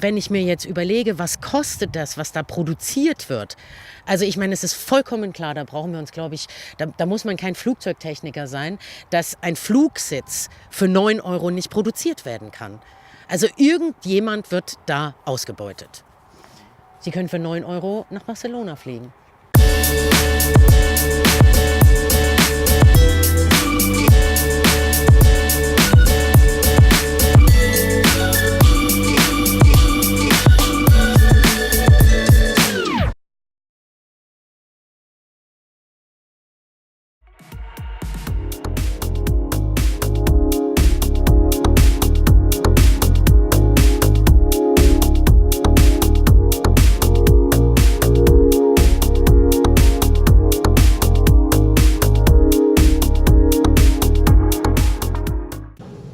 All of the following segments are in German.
wenn ich mir jetzt überlege, was kostet das, was da produziert wird. Also ich meine, es ist vollkommen klar, da brauchen wir uns, glaube ich, da muss man kein Flugzeugtechniker sein, dass ein Flugsitz für 9 Euro nicht produziert werden kann. Also irgendjemand wird da ausgebeutet. Sie können für 9 Euro nach Barcelona fliegen.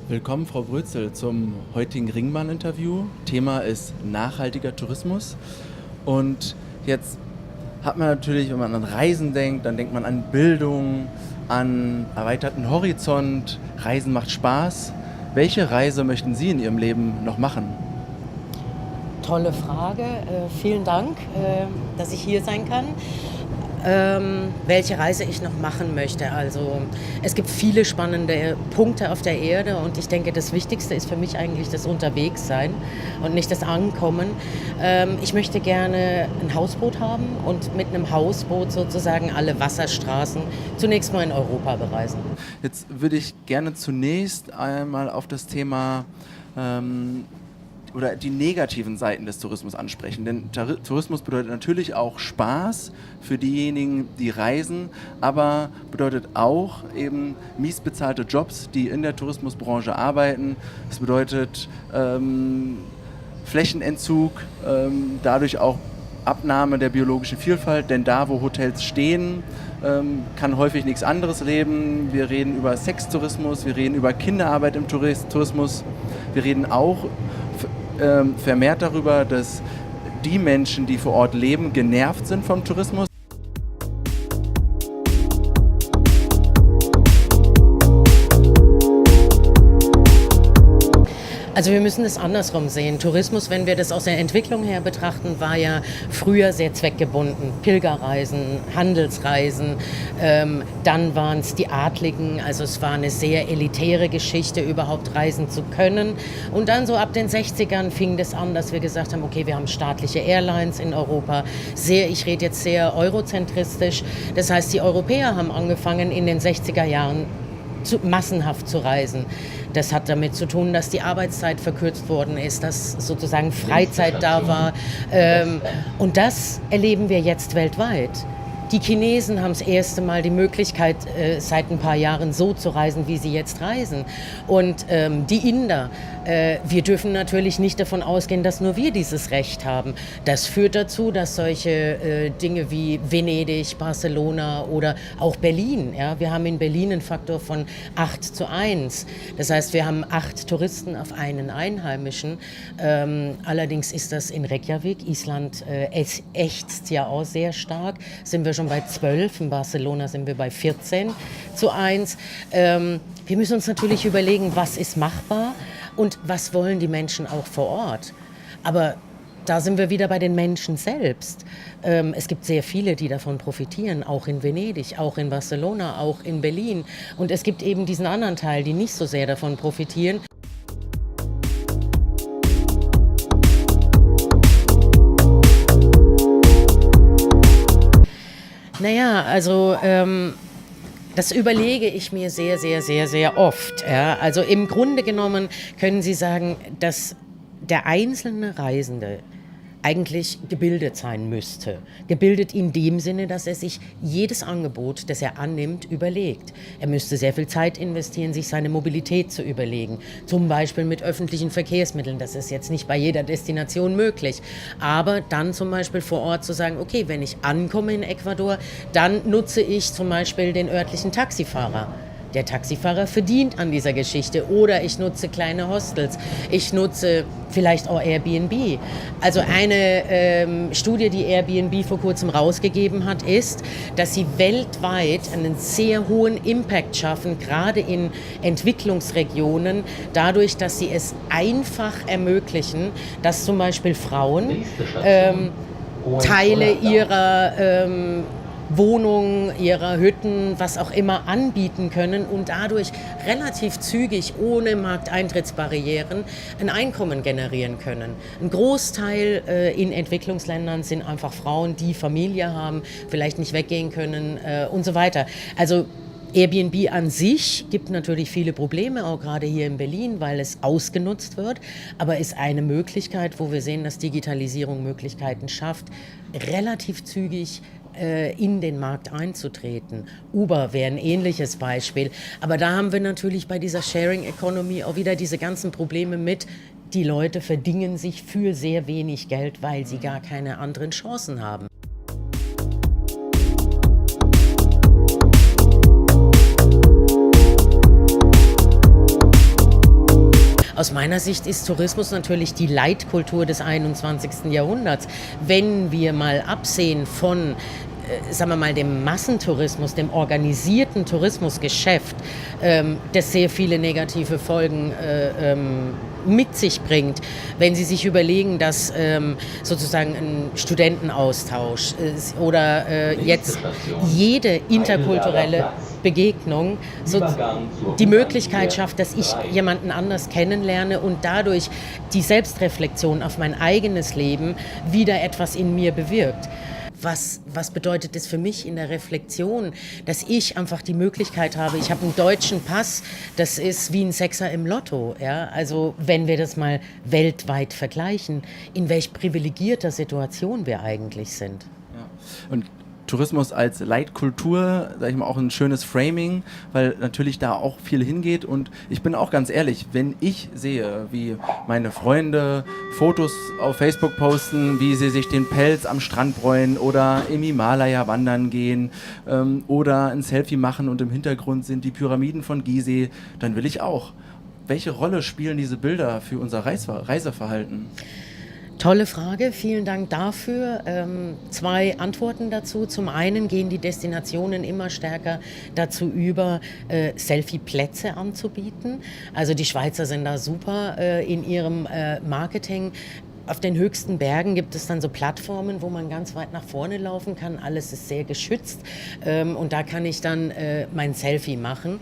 Willkommen, Frau Brötzel, zum heutigen Ringbahn-Interview. Thema ist nachhaltiger Tourismus. Und jetzt hat man natürlich, wenn man an Reisen denkt, dann denkt man an Bildung, an erweiterten Horizont. Reisen macht Spaß. Welche Reise möchten Sie in Ihrem Leben noch machen? Tolle Frage. Vielen Dank, dass ich hier sein kann. Welche Reise ich noch machen möchte. Also es gibt viele spannende Punkte auf der Erde und ich denke, das Wichtigste ist für mich eigentlich das Unterwegssein und nicht das Ankommen. Ich möchte gerne ein Hausboot haben und mit einem Hausboot sozusagen alle Wasserstraßen zunächst mal in Europa bereisen. Jetzt würde ich gerne zunächst einmal auf das Thema oder die negativen Seiten des Tourismus ansprechen. Denn Tourismus bedeutet natürlich auch Spaß für diejenigen, die reisen, aber bedeutet auch eben mies bezahlte Jobs, die in der Tourismusbranche arbeiten. Es bedeutet Flächenentzug, dadurch auch Abnahme der biologischen Vielfalt, denn da, wo Hotels stehen, kann häufig nichts anderes leben. Wir reden über Sextourismus, wir reden über Kinderarbeit im Tourismus, wir reden auch vermehrt darüber, dass die Menschen, die vor Ort leben, genervt sind vom Tourismus. Also wir müssen es andersrum sehen. Tourismus, wenn wir das aus der Entwicklung her betrachten, war ja früher sehr zweckgebunden. Pilgerreisen, Handelsreisen, dann waren es die Adligen, also es war eine sehr elitäre Geschichte, überhaupt reisen zu können. Und dann so ab den 60ern fing das an, dass wir gesagt haben, okay, wir haben staatliche Airlines in Europa. Ich rede jetzt sehr eurozentristisch. Das heißt, die Europäer haben angefangen in den 60er Jahren massenhaft zu reisen. Das hat damit zu tun, dass die Arbeitszeit verkürzt worden ist, dass sozusagen Freizeit da war. Und das erleben wir jetzt weltweit. Die Chinesen haben das erste Mal die Möglichkeit, seit ein paar Jahren so zu reisen, wie sie jetzt reisen. Und die Inder, wir dürfen natürlich nicht davon ausgehen, dass nur wir dieses Recht haben. Das führt dazu, dass solche Dinge wie Venedig, Barcelona oder auch Berlin, ja, wir haben in Berlin einen Faktor von 8:1. Das heißt, wir haben 8 Touristen auf einen Einheimischen. Allerdings ist das in Reykjavik, Island, es ächzt ja auch sehr stark, sind wir schon bei 12, in Barcelona sind wir bei 14:1. Wir müssen uns natürlich überlegen, was ist machbar und was wollen die Menschen auch vor Ort. Aber da sind wir wieder bei den Menschen selbst. Es gibt sehr viele, die davon profitieren, auch in Venedig, auch in Barcelona, auch in Berlin. Und es gibt eben diesen anderen Teil, die nicht so sehr davon profitieren. Naja, also das überlege ich mir sehr, sehr, sehr, sehr oft. Ja. Also im Grunde genommen können Sie sagen, dass der einzelne Reisende eigentlich gebildet sein müsste. Gebildet in dem Sinne, dass er sich jedes Angebot, das er annimmt, überlegt. Er müsste sehr viel Zeit investieren, sich seine Mobilität zu überlegen. Zum Beispiel mit öffentlichen Verkehrsmitteln. Das ist jetzt nicht bei jeder Destination möglich. Aber dann zum Beispiel vor Ort zu sagen, okay, wenn ich ankomme in Ecuador, dann nutze ich zum Beispiel den örtlichen Taxifahrer, Der Taxifahrer verdient an dieser Geschichte. Oder ich nutze kleine Hostels. Ich nutze vielleicht auch Airbnb. Also eine Studie, die Airbnb vor kurzem rausgegeben hat, ist, dass sie weltweit einen sehr hohen Impact schaffen, gerade in Entwicklungsregionen, dadurch, dass sie es einfach ermöglichen, dass zum Beispiel Frauen Teile ihrer Wohnungen, ihrer Hütten, was auch immer anbieten können und dadurch relativ zügig, ohne Markteintrittsbarrieren, ein Einkommen generieren können. Ein Großteil in Entwicklungsländern sind einfach Frauen, die Familie haben, vielleicht nicht weggehen können und so weiter. Also Airbnb an sich gibt natürlich viele Probleme, auch gerade hier in Berlin, weil es ausgenutzt wird, aber ist eine Möglichkeit, wo wir sehen, dass Digitalisierung Möglichkeiten schafft, relativ zügig in den Markt einzutreten. Uber wäre ein ähnliches Beispiel. Aber da haben wir natürlich bei dieser Sharing Economy auch wieder diese ganzen Probleme mit, die Leute verdingen sich für sehr wenig Geld, weil sie gar keine anderen Chancen haben. Aus meiner Sicht ist Tourismus natürlich die Leitkultur des 21. Jahrhunderts. Wenn wir mal absehen von sagen wir mal, dem Massentourismus, dem organisierten Tourismusgeschäft, das sehr viele negative Folgen mit sich bringt. Wenn Sie sich überlegen, dass sozusagen ein Studentenaustausch oder jetzt jede interkulturelle Begegnung so die Möglichkeit schafft, dass ich jemanden anders kennenlerne und dadurch die Selbstreflexion auf mein eigenes Leben wieder etwas in mir bewirkt. Was bedeutet das für mich in der Reflexion, dass ich einfach die Möglichkeit habe, ich habe einen deutschen Pass, das ist wie ein Sechser im Lotto. Ja? Also wenn wir das mal weltweit vergleichen, in welch privilegierter Situation wir eigentlich sind. Ja. Und Tourismus als Leitkultur, sage ich mal, auch ein schönes Framing, weil natürlich da auch viel hingeht und ich bin auch ganz ehrlich, wenn ich sehe, wie meine Freunde Fotos auf Facebook posten, wie sie sich den Pelz am Strand bräunen oder im Himalaya wandern gehen oder ein Selfie machen und im Hintergrund sind die Pyramiden von Gizeh, dann will ich auch. Welche Rolle spielen diese Bilder für unser Reiseverhalten? Tolle Frage, vielen Dank dafür. 2 Antworten dazu. Zum einen gehen die Destinationen immer stärker dazu über, Selfie-Plätze anzubieten. Also die Schweizer sind da super in ihrem Marketing. Auf den höchsten Bergen gibt es dann so Plattformen, wo man ganz weit nach vorne laufen kann. Alles ist sehr geschützt und da kann ich dann mein Selfie machen.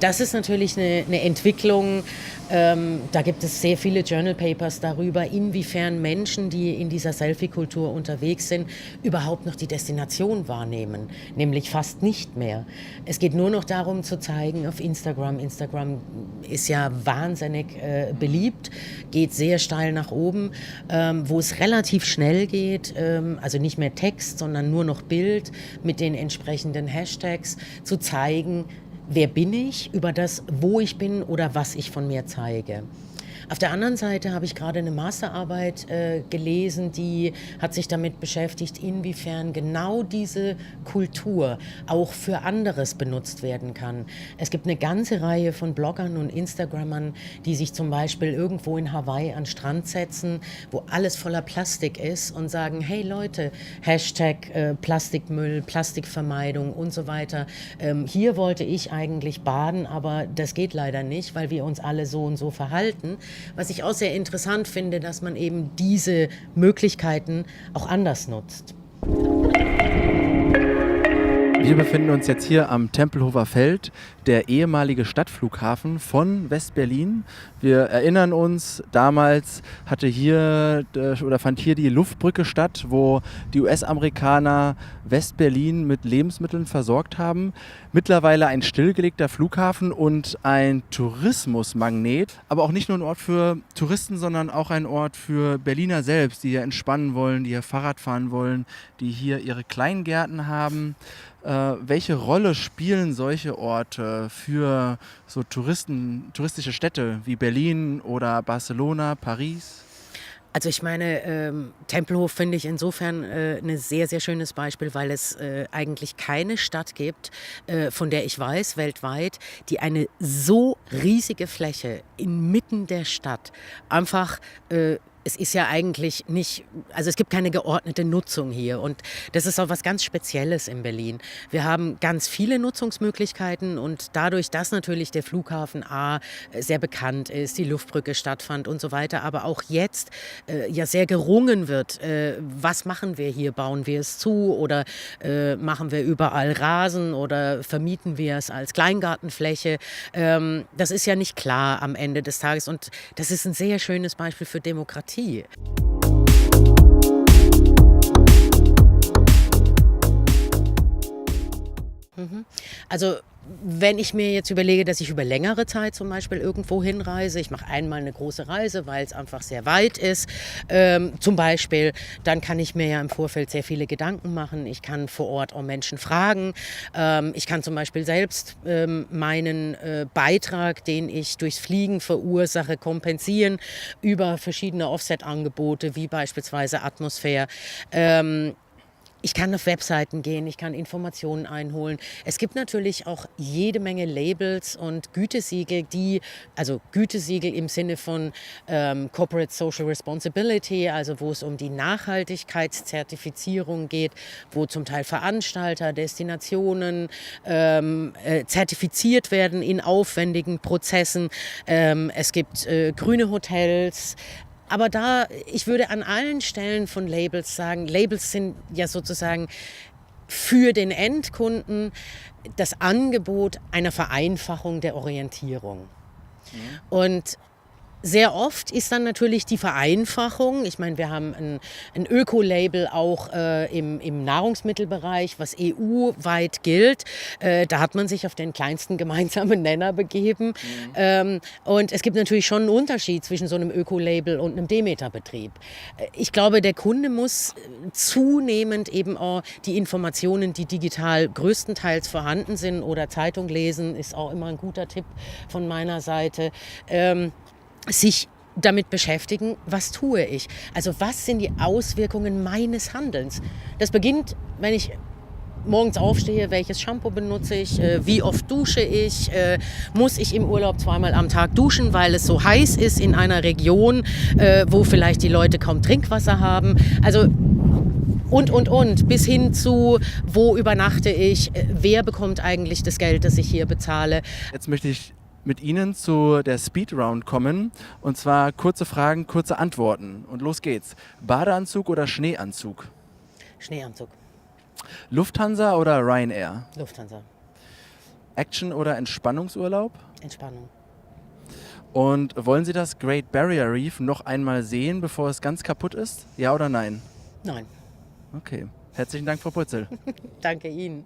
Das ist natürlich eine Entwicklung. Da gibt es sehr viele Journal Papers darüber, inwiefern Menschen, die in dieser Selfie-Kultur unterwegs sind, überhaupt noch die Destination wahrnehmen. Nämlich fast nicht mehr. Es geht nur noch darum zu zeigen auf Instagram. Instagram ist ja wahnsinnig beliebt, geht sehr steil nach oben, wo es relativ schnell geht, also nicht mehr Text, sondern nur noch Bild mit den entsprechenden Hashtags, zu zeigen, wer bin ich, über das, wo ich bin oder was ich von mir zeige. Auf der anderen Seite habe ich gerade eine Masterarbeit gelesen, die hat sich damit beschäftigt, inwiefern genau diese Kultur auch für anderes benutzt werden kann. Es gibt eine ganze Reihe von Bloggern und Instagrammern, die sich zum Beispiel irgendwo in Hawaii an den Strand setzen, wo alles voller Plastik ist und sagen, hey Leute, Hashtag Plastikmüll, Plastikvermeidung und so weiter. Hier wollte ich eigentlich baden, aber das geht leider nicht, weil wir uns alle so und so verhalten. Was ich auch sehr interessant finde, dass man eben diese Möglichkeiten auch anders nutzt. Wir befinden uns jetzt hier am Tempelhofer Feld, der ehemalige Stadtflughafen von West-Berlin. Wir erinnern uns, damals fand hier die Luftbrücke statt, wo die US-Amerikaner West-Berlin mit Lebensmitteln versorgt haben. Mittlerweile ein stillgelegter Flughafen und ein Tourismusmagnet, aber auch nicht nur ein Ort für Touristen, sondern auch ein Ort für Berliner selbst, die hier entspannen wollen, die hier Fahrrad fahren wollen, die hier ihre Kleingärten haben. Welche Rolle spielen solche Orte für so touristische Städte wie Berlin oder Barcelona, Paris? Also ich meine, Tempelhof finde ich insofern ein sehr, sehr schönes Beispiel, weil es eigentlich keine Stadt gibt, von der ich weiß, weltweit, die eine so riesige Fläche inmitten der Stadt einfach es ist ja eigentlich nicht, also es gibt keine geordnete Nutzung hier und das ist auch was ganz Spezielles in Berlin. Wir haben ganz viele Nutzungsmöglichkeiten und dadurch, dass natürlich der Flughafen A sehr bekannt ist, die Luftbrücke stattfand und so weiter, aber auch jetzt ja sehr gerungen wird, was machen wir hier, bauen wir es zu oder machen wir überall Rasen oder vermieten wir es als Kleingartenfläche. Das ist ja nicht klar am Ende des Tages und das ist ein sehr schönes Beispiel für Demokratie. Also wenn ich mir jetzt überlege, dass ich über längere Zeit zum Beispiel irgendwo hinreise, ich mache einmal eine große Reise, weil es einfach sehr weit ist, zum Beispiel, dann kann ich mir ja im Vorfeld sehr viele Gedanken machen. Ich kann vor Ort auch Menschen fragen. Ich kann zum Beispiel selbst meinen Beitrag, den ich durchs Fliegen verursache, kompensieren über verschiedene Offset-Angebote, wie beispielsweise Atmosphäre. Ich kann auf Webseiten gehen, ich kann Informationen einholen. Es gibt natürlich auch jede Menge Labels und Gütesiegel, also Gütesiegel im Sinne von Corporate Social Responsibility, also wo es um die Nachhaltigkeitszertifizierung geht, wo zum Teil Veranstalter, Destinationen zertifiziert werden in aufwendigen Prozessen. Es gibt grüne Hotels. Aber ich würde an allen Stellen von Labels sagen, Labels sind ja sozusagen für den Endkunden das Angebot einer Vereinfachung der Orientierung. Und sehr oft ist dann natürlich die Vereinfachung, ich meine, wir haben ein Öko-Label auch im Nahrungsmittelbereich, was EU-weit gilt. Da hat man sich auf den kleinsten gemeinsamen Nenner begeben. Und es gibt natürlich schon einen Unterschied zwischen so einem Öko-Label und einem Demeter-Betrieb. Ich glaube, der Kunde muss zunehmend eben auch die Informationen, die digital größtenteils vorhanden sind oder Zeitung lesen, ist auch immer ein guter Tipp von meiner Seite, sich damit beschäftigen, was tue ich? Also was sind die Auswirkungen meines Handelns? Das beginnt, wenn ich morgens aufstehe, welches Shampoo benutze ich, wie oft dusche ich, muss ich im Urlaub 2-mal am Tag duschen, weil es so heiß ist in einer Region, wo vielleicht die Leute kaum Trinkwasser haben. Also und, bis hin zu, wo übernachte ich, wer bekommt eigentlich das Geld, das ich hier bezahle. Jetzt möchte ich mit Ihnen zu der Speed Round kommen. Und zwar kurze Fragen, kurze Antworten. Und los geht's. Badeanzug oder Schneeanzug? Schneeanzug. Lufthansa oder Ryanair? Lufthansa. Action oder Entspannungsurlaub? Entspannung. Und wollen Sie das Great Barrier Reef noch einmal sehen, bevor es ganz kaputt ist? Ja oder nein? Nein. Okay. Herzlichen Dank, Frau Purzel. Danke Ihnen.